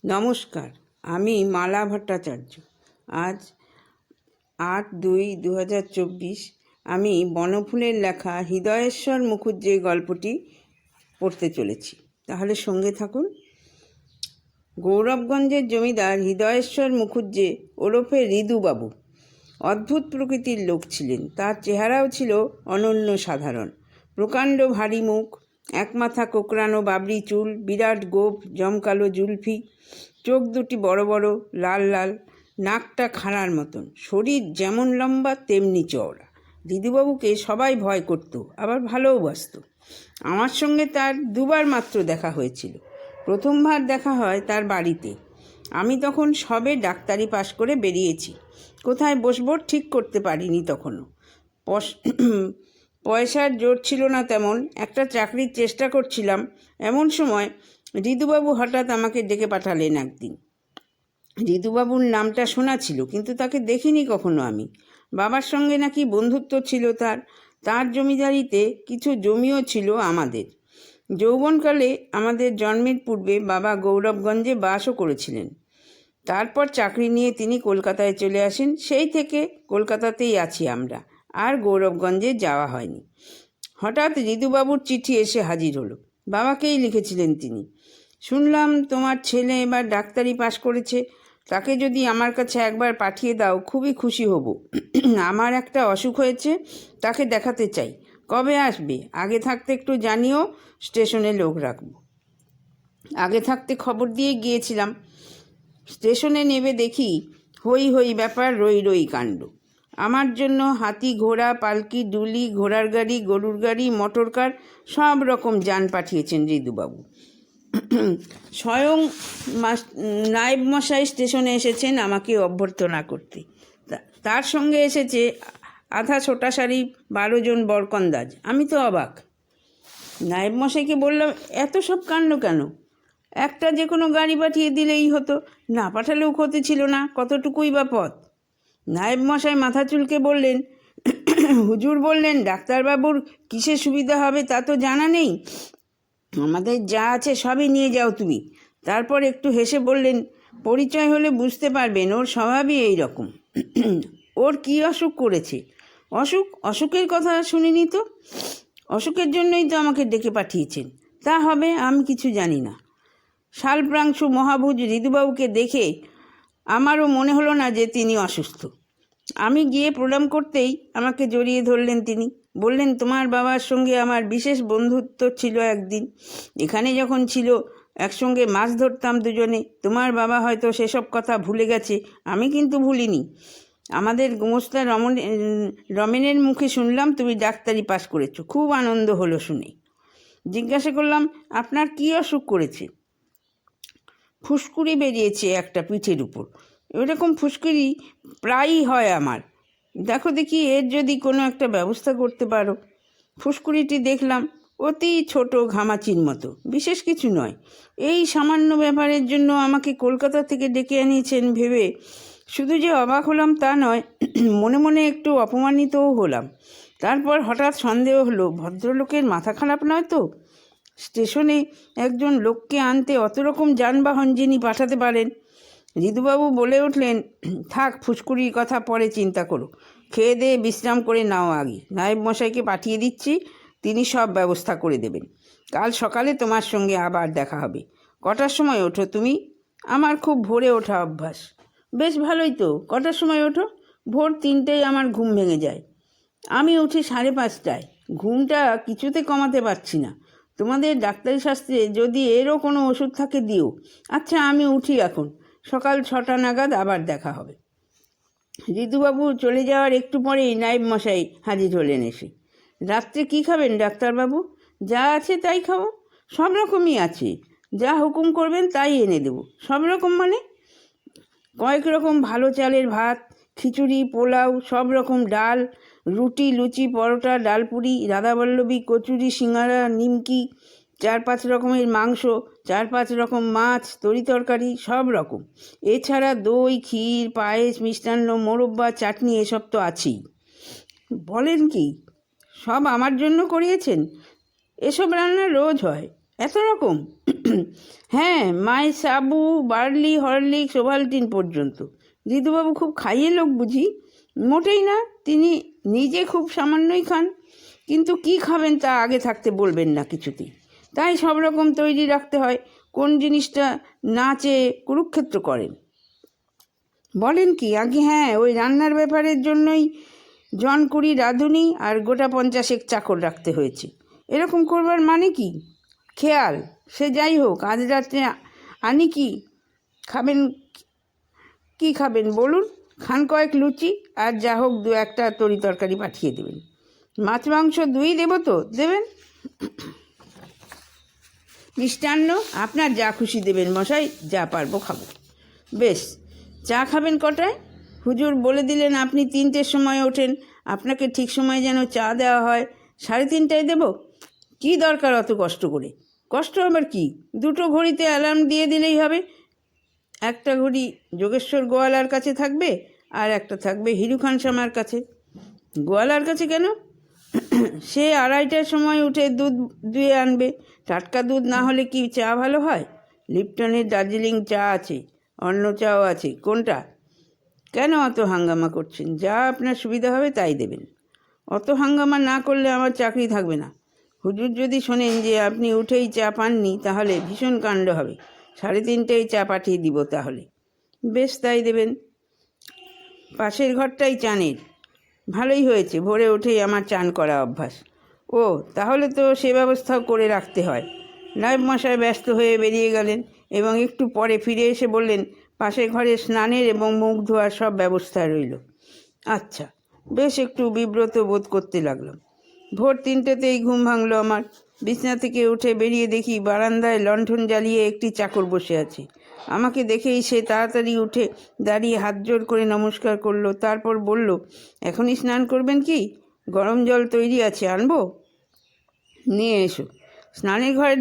নমস্কার, আমি মালা ভট্টাচার্য। আজ 8/2/2024 আমি বনফুলের লেখা হৃদয়েশ্বর মুখুজ্জের গল্পটি পড়তে চলেছি। তাহলে সঙ্গে থাকুন। গৌরবগঞ্জের জমিদার হৃদয়েশ্বর মুখুজ্জে ওরফে ঋদুবাবু অদ্ভুত প্রকৃতির লোক ছিলেন। তার চেহারাও ছিল অনন্য সাধারণ। প্রকাণ্ড ভারী মুখ, এক মাথা কোকড়ানো বাবরি চুল, বিরাট গোঁফ, জমকালো জুলফি, চোখ দুটি বড় বড়, লাল লাল, নাকটা খাঁড়ার মতন, শরীর যেমন লম্বা তেমনি চওড়া। ঋদুবাবুকে সবাই ভয় করত, আবার ভালোবাসত। আমার সঙ্গে তার দুবার মাত্র দেখা হয়েছিল। প্রথমবার দেখা হয় তার বাড়িতে। আমি তখন সবে ডাক্তারি পাশ করে বেরিয়েছি। কোথায় বসবো ঠিক করতে পারিনি তখনও। পয়সার জোর ছিল না তেমন। একটা চাকরির চেষ্টা করছিলাম। এমন সময় ঋদুবাবু হঠাৎ আমাকে ডেকে পাঠালেন একদিন। ঋদুবাবুর নামটা শোনা ছিল, কিন্তু তাকে দেখিনি কখনো আমি। বাবার সঙ্গে নাকি বন্ধুত্ব ছিল তার জমিদারিতে কিছু জমিও ছিল আমাদের। যৌবনকালে আমাদের জন্মের পূর্বে বাবা গৌরবগঞ্জে বাসও করেছিলেন। তারপর চাকরি নিয়ে তিনি কলকাতায় চলে আসেন। সেই থেকে কলকাতাতেই আছি আমরা, আর গৌরবগঞ্জে যাওয়া হয়নি। হঠাৎ ঋদুবাবুর চিঠি এসে হাজির হলো। বাবাকেই লিখেছিলেন তিনি। শুনলাম তোমার ছেলে এবার ডাক্তারি পাশ করেছে, তাকে যদি আমার কাছে একবার পাঠিয়ে দাও খুবই খুশি হব। আমার একটা অসুখ হয়েছে, তাকে দেখাতে চাই। কবে আসবে? আগে থাকতে একটু জানিও, স্টেশনে লোক রাখবো। আগে থাকতে খবর দিয়ে গিয়েছিলাম। স্টেশনে নেবে দেখি হই হই ব্যাপার, রই রই কাণ্ড। আমার জন্য হাতি, ঘোড়া, পালকি, ডুলি, ঘোড়ার গাড়ি, গরুর গাড়ি, মোটরকার সব রকম যান পাঠিয়েছেন ঋদুবাবু। স্বয়ং নায়েব মশাই স্টেশনে এসেছেন আমাকে অভ্যর্থনা করতে। তার সঙ্গে এসেছে আধা ছোটা শাড়ি 12 জন বরকন্দাজ। আমি তো অবাক। নায়েব মশাইকে বললাম, এত সব কাণ্ড কেন? একটা যে কোনো গাড়ি পাঠিয়ে দিলেই হতো, না পাঠালেও ক্ষতি ছিল না, কতটুকুই বা পথ। নায়েব মশাই মাথা চুলকে বললেন, হুজুর বললেন ডাক্তারবাবুর কিসে সুবিধা হবে তা তো জানা নেই, আমাদের যা আছে সবই নিয়ে যাও তুমি। তারপর একটু হেসে বললেন, পরিচয় হলে বুঝতে পারবেন, ওর স্বভাবই এই রকম। ওর কি অসুখ করেছে? অসুখের কথা শুনিনি তো। অসুখের জন্যই তো আমাকে ডেকে পাঠিয়েছেন। তা হবে, আমি কিছু জানি না। শালপ্রাংশু মহাভুজ ঋদুবাবুকে দেখে আমারও মনে হলো না যে তিনি অসুস্থ। আমি গিয়ে প্রণাম করতেই আমাকে জড়িয়ে ধরলেন তিনি। বললেন, তোমার বাবার সঙ্গে আমার বিশেষ বন্ধুত্ব ছিল একদিন। এখানে যখন ছিল একসঙ্গে মাছ ধরতাম দুজনে। তোমার বাবা হয়তো সেসব কথা ভুলে গেছে, আমি কিন্তু ভুলিনি। আমাদের গোমস্তা রমেনের মুখে শুনলাম তুমি ডাক্তারি পাশ করেছো, খুব আনন্দ হলো শুনে। জিজ্ঞাসা করলাম, আপনার কি অসুখ করেছে? ফুসকুড়ি বেরিয়েছে একটা পিঠের উপর। এরকম ফুসকুড়ি প্রায়ই হয় আমার। দেখো দেখি এর যদি কোনো একটা ব্যবস্থা করতে পারো। ফুসকুড়িটি দেখলাম অতি ছোট, ঘামাচির মতো, বিশেষ কিছু নয়। এই সামান্য ব্যাপারের জন্য আমাকে কলকাতা থেকে ডেকে আনিয়েছেন ভেবে শুধু যে অবাক হলাম তা নয়, মনে মনে একটু অপমানিতও হলাম। তারপর হঠাৎ সন্দেহ হলো, ভদ্রলোকের মাথা খারাপ নয় তো? স্টেশনে একজন লোককে আনতে অত রকম যানবাহন যিনি পাঠাতে পারেন। ঋদুবাবু বলে উঠলেন, থাক, ফুসকুড়ির কথা পরে চিন্তা করো, খেয়ে দিয়ে বিশ্রাম করে নাও আগে। নায়েব মশাইকে পাঠিয়ে দিচ্ছি, তিনি সব ব্যবস্থা করে দেবেন। কাল সকালে তোমার সঙ্গে আবার দেখা হবে। কটার সময় ওঠো তুমি? আমার খুব ভোরে ওঠা অভ্যাস। বেশ ভালোই তো। কটার সময় ওঠো? ভোর 3টেই আমার ঘুম ভেঙে যায়। আমি উঠি 5:30টায়। ঘুমটা কিছুতে কমাতে পারছি না। তোমাদের ডাক্তারি শাস্ত্রে যদি এরও কোনো ওষুধ থাকে দিও। আচ্ছা, আমি উঠি এখন। সকাল 6টা নাগাদ আবার দেখা হবে। ঋদুবাবু চলে যাওয়ার একটু পরেই নায়েব মশাই হাজির হলেন এসে। রাত্রে কি খাবেন ডাক্তারবাবু? যা আছে তাই খাবো। সব রকমই আছে, যা হুকুম করবেন তাই এনে দেব। সব রকম মানে? কয়েক রকম ভালো চালের ভাত, খিচুড়ি, পোলাও, সব রকম ডাল, রুটি, লুচি, পরোটা, ডালপুরি, রাধাবল্লভী, কচুরি, সিঙ্গারা, নিমকি, 4-5 রকমের মাংস, 4-5 রকম মাছ, তরিতরকারি, সব রকম। এছাড়া দই, ক্ষীর, পায়েস, মিষ্টান্ন, মোরব্বা, চাটনি, এসব তো আছেই। বলেন কি, সব আমার জন্য করিয়েছেন? এসব রান্না রোজ হয়। এত রকম? হ্যাঁ, মাই সাবু, বার্লি, হরলিক্স, ওভালটিন পর্যন্ত। ঋতুবাবু খুব খাইয়ে লোক বুঝি? মোটেই না, তিনি নিজে খুব সামান্যই খান, কিন্তু কি খাবেন তা আগে থাকতে বলবেন না কিছুতেই। তাই সব রকম তৈরি রাখতে হয়। কোন জিনিসটা না চেয়ে কুরুক্ষেত্র করেন। বলেন কি? আগে হ্যাঁ, ওই রান্নার ব্যাপারের জন্যই 20 রাঁধুনি আর গোটা 50 চাকর রাখতে হয়েছে। এরকম করবার মানে কি? খেয়াল। সে যাই হোক, আজ রাত্রে আনি কি খাবেন? কি খাবেন বলুন? খান কয়েক লুচি আর যা হোক 2-1টা তরি তরকারি পাঠিয়ে দেবেন। মাছ মাংস 2ই দেবো তো? দেবেন। মিষ্টান্ন আপনার যা খুশি দেবেন মশাই, যা পারবো খাবো। বেশ, চা খাবেন কটায়? হুজুর বলে দিলেন আপনি 3টের সময় ওঠেন, আপনাকে ঠিক সময়ে যেন চা দেওয়া হয়। 3:30টায় দেব? কি দরকার অত কষ্ট করে? কষ্ট আবার কি? 2টো ঘড়িতে অ্যালার্ম দিয়ে দিলেই হবে। একটা ঘড়ি যোগেশ্বর গোয়ালার কাছে থাকবে আর একটা থাকবে হিরু খান শামার কাছে। গোয়ালার কাছে কেন? সে 2:30টার সময় উঠে দুধ দুয়ে আনবে। টাটকা দুধ না হলে কি চা ভালো হয়? লিপটনের দার্জিলিং চা আছে, অন্য চাও আছে। কোনটা? কেন অত হাঙ্গামা করছেন? যা আপনার সুবিধা হবে তাই দেবেন। অত হাঙ্গামা না করলে আমার চাকরি থাকবে না। হুজুর যদি শোনেন যে আপনি উঠেই চা পাননি, তাহলে ভীষণ কাণ্ড হবে। 3:30টায় চা পাঠিয়ে দিব তাহলে। বেশ, তাই দেবেন। পাশের ঘরটাই চানের। ভালোই হয়েছে, ভোরে উঠেই আমার চান করা অভ্যাস। ও, তাহলে তো সে ব্যবস্থাও করে রাখতে হয়। নায়েব মশাই ব্যস্ত হয়ে বেরিয়ে গেলেন এবং একটু পরে ফিরে এসে বললেন, পাশের ঘরে স্নানের এবং মুখ ধোয়ার সব ব্যবস্থা রইল। আচ্ছা। বেশ একটু বিব্রত বোধ করতে লাগলাম। ভোর 3টেতেই ঘুম ভাঙলো আমার। বিছনা থেকে উঠে বেরিয়ে দেখি বারান্দায় লণ্ঠন জ্বালিয়ে একটি চাকর বসে আছে। আমাকে দেখেই সে তাড়াতাড়ি উঠে দাঁড়িয়ে হাত জোর করে নমস্কার করলো। তারপর বলল, এখনই স্নান করবেন কি? গরম জল তৈরি আছে, আনবো? নিয়ে এসো। স্নানের ঘরে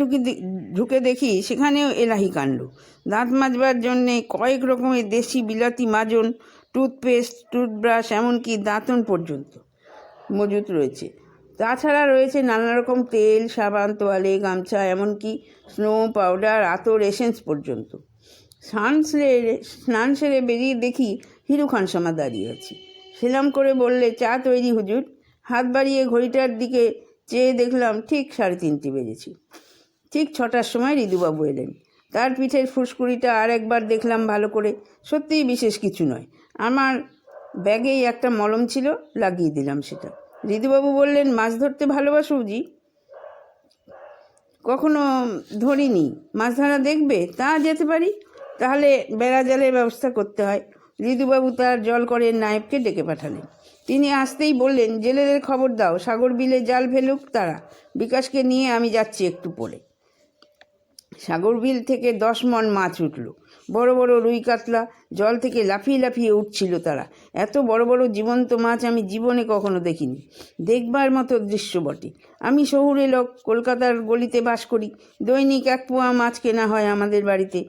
ঢুকে দেখি সেখানেও এলাহি কাণ্ড। দাঁত মাজবার জন্যে কয়েক রকমের দেশি বিলাতি মাজন, টুথপেস্ট, টুথব্রাশ, এমনকি দাঁতন পর্যন্ত মজুত রয়েছে। তাছাড়া রয়েছে নানা রকম তেল, সাবান, তোয়ালে, গামছা, এমনকি স্নো পাউডার, আতর, এসেন্স পর্যন্ত। স্নান সেরে বেরিয়ে দেখি হিরু খান শামা দাঁড়িয়ে আছে। সেলাম করে বললে, চা তৈরি হুজুর। হাত বাড়িয়ে ঘড়িটার দিকে চেয়ে দেখলাম ঠিক 3:30 বেজেছে। ঠিক 6টার সময় ঋতুবাবু এলেন। তার পিঠের ফুসকুড়িটা আর একবার দেখলাম ভালো করে। সত্যিই বিশেষ কিছু নয়। আমার ব্যাগেই একটা মলম ছিল, লাগিয়ে দিলাম সেটা। ঋতুবাবু বললেন, মাছ ধরতে ভালোবাসো বুঝি? কখনো ধরিনি। মাছ ধরা দেখবে? তা যেতে পারি। তাহলে বেড়া জালের ব্যবস্থা করতে হয়। ঋতুবাবু তার জল করের নায়েবকে ডেকে পাঠালেন। তিনি আসতেই বললেন, জেলেদের খবর দাও, সাগর বিলে জাল ফেলুক তারা। বিকাশকে নিয়ে আমি যাচ্ছি একটু পরে। সাগর বিল থেকে 10 মণ মাছ উঠল। বড় বড় রুই কাতলা জল থেকে লাফিয়ে লাফিয়ে উঠছিল তারা। এত বড় বড় জীবন্ত মাছ আমি জীবনে কখনো দেখিনি। দেখবার মতো দৃশ্য বটে। আমি শহুরে লোক, কলকাতার গলিতে বাস করি। দৈনিক 1 পোয়া মাছ কেনা হয় আমাদের বাড়িতে।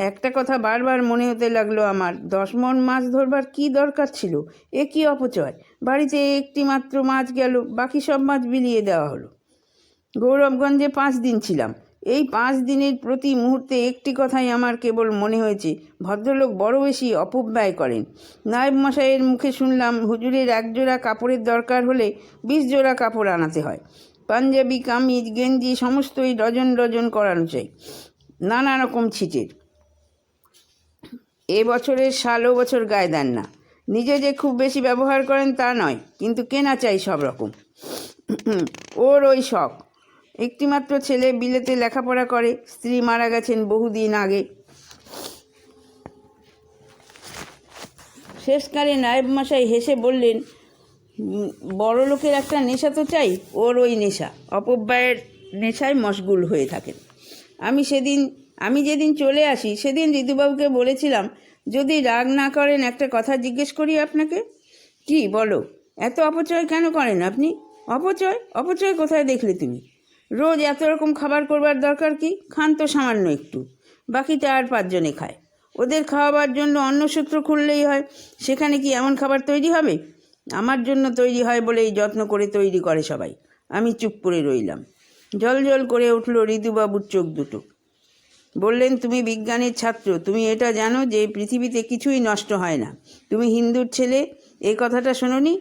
একটা কথা বারবার মনে হতে লাগলো আমার, 10 মণ মাছ ধরবার কি দরকার ছিল? এ কি অপচয়! বাড়িতে একটি মাত্র মাছ গেল, বাকি সব মাছ বিলিয়ে দেওয়া হলো। গৌরবগঞ্জে 5 দিন ছিলাম। এই 5 দিনের প্রতি মুহূর্তে একটি কথাই আমার কেবল মনে হয়েছে, ভদ্রলোক বড় বেশি অপব্যয় করেন। নায়েব মশাইয়ের মুখে শুনলাম, হুজুরের 1 জোড়া কাপড়ের দরকার হলে 20 জোড়া কাপড় আনাতে হয়। পাঞ্জাবি, কামিজ, গেঞ্জি সমস্তই ডজন ডজন করানো চাই, নানা রকম ছিটের। এ বছরের শাল ও বছর গায়ে দেন না। নিজে যে খুব বেশি ব্যবহার করেন তা নয়, কিন্তু কেনা চাই সব রকম। ওর ওই শখ। একটিমাত্র ছেলে বিলেতে লেখাপড়া করে, স্ত্রী মারা গেছেন বহুদিন আগে। শেষকালে নায়েব মশাই হেসে বললেন, বড় লোকের একটা নেশা তো চাই। ওর ওই নেশা, অপব্যয়ের নেশায় মশগুল হয়ে থাকেন। আমি যেদিন চলে আসি সেদিন ঋতুবাবুকে বলেছিলাম, যদি রাগ না করেন একটা কথা জিজ্ঞেস করি আপনাকে। কি বলো? এত অপচয় কেন করেন আপনি? অপচয়? অপচয় কোথায় দেখলে তুমি? রোজ এত রকম খাবার করবার দরকার কি? খান তো সামান্য একটু, বাকিটা আর 5 জনে খায়। ওদের খাওয়াবার জন্য অন্নসূত্র খুললেই হয়। সেখানে কি এমন খাবার তৈরি হবে? আমার জন্য তৈরি হয় বলেই যত্ন করে তৈরি করে সবাই। আমি চুপ করে রইলাম। জল জল করে উঠল ঋতুবাবুর চোখ দুটো। বললেন, তুমি বিজ্ঞানের ছাত্র, তুমি এটা জানো যে পৃথিবীতে কিছুই নষ্ট হয় না। তুমি হিন্দুর ছেলে, এই কথাটা শোনোনি?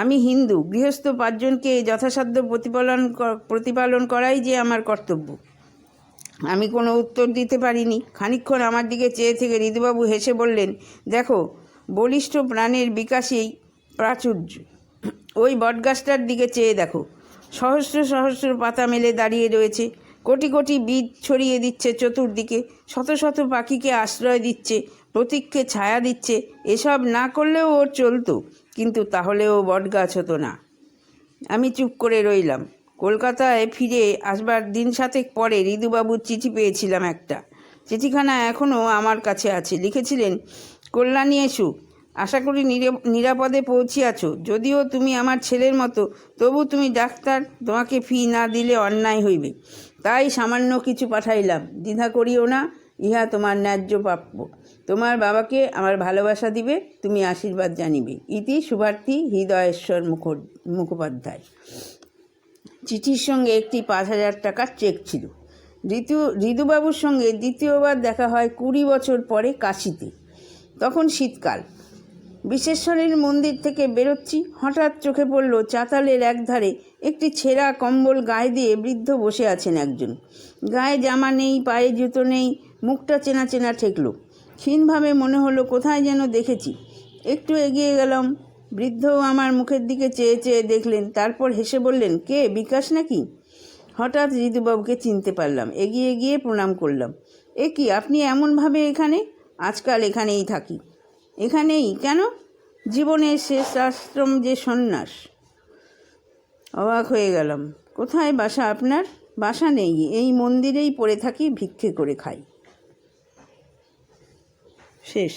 আমি হিন্দু, গৃহস্থ 5 জনকে যথাসাধ্য প্রতিপালন করাই যে আমার কর্তব্য। আমি কোনো উত্তর দিতে পারিনি। খানিকক্ষণ আমার দিকে চেয়ে থেকে ঋতুবাবু হেসে বললেন, দেখো, বলিষ্ঠ প্রাণের বিকাশেই প্রাচুর্য। ওই বটগাছটার দিকে চেয়ে দেখো, সহস্র সহস্র পাতা মেলে দাঁড়িয়ে রয়েছে, কোটি কোটি বীজ ছড়িয়ে দিচ্ছে চতুর্দিকে, শত শত পাখিকে আশ্রয় দিচ্ছে, প্রতীককে ছায়া দিচ্ছে। এসব না করলেও ওর চলতো, কিন্তু তাহলেও বটগাছ হতো না। আমি চুপ করে রইলাম। কলকাতায় ফিরে আসবার দিন 7 পরে ঋতুবাবুর চিঠি পেয়েছিলাম একটা। চিঠিখানা এখনও আমার কাছে আছে। লিখেছিলেন, কল্যাণী এসু, আশা করি নিরাপদে পৌঁছিয়াছ। যদিও তুমি আমার ছেলের মতো, তবু তুমি ডাক্তার, তোমাকে ফি না দিলে অন্যায় হইবে। তাই সামান্য কিছু পাঠাইলাম। দ্বিধা করিও না, ইহা তোমার ন্যায্য প্রাপ্য। তোমার বাবাকে আমার ভালোবাসা দিবে, তুমি আশীর্বাদ জানিবে। ইতি শুভার্থী হৃদয়েশ্বর মুখোপাধ্যায়। চিঠির সঙ্গে একটি 5,000 টাকার চেক ছিল। ঋতুবাবুর সঙ্গে দ্বিতীয়বার দেখা হয় 20 বছর পরে কাশীতে। তখন শীতকাল। বিশ্বেশ্বরের মন্দির থেকে বেরোচ্ছি, হঠাৎ চোখে পড়ল চাতালের একধারে একটি ছেঁড়া কম্বল গায়ে দিয়ে বৃদ্ধ বসে আছেন একজন। গায়ে জামা নেই, পায়ে জুতো নেই, মুখটা চেনা চেনা ঠেকল। ক্ষীণভাবে মনে হলো কোথায় যেন দেখেছি। একটু এগিয়ে গেলাম। বৃদ্ধও আমার মুখের দিকে চেয়ে চেয়ে দেখলেন, তারপর হেসে বললেন, কে, বিকাশ নাকি? হঠাৎ ঋতুবাবুকে চিনতে পারলাম। এগিয়ে গিয়ে প্রণাম করলাম। এ কি, আপনি এমনভাবে এখানে? আজকাল এখানেই থাকি। এখানেই কেন? জীবনের শেষ আশ্রম যে সন্ন্যাস। অবাক হয়ে গেলাম। কোথায় বাসা আপনার? বাসা নেই, এই মন্দিরেই পড়ে থাকি, ভিক্ষে করে খাই। শেষ।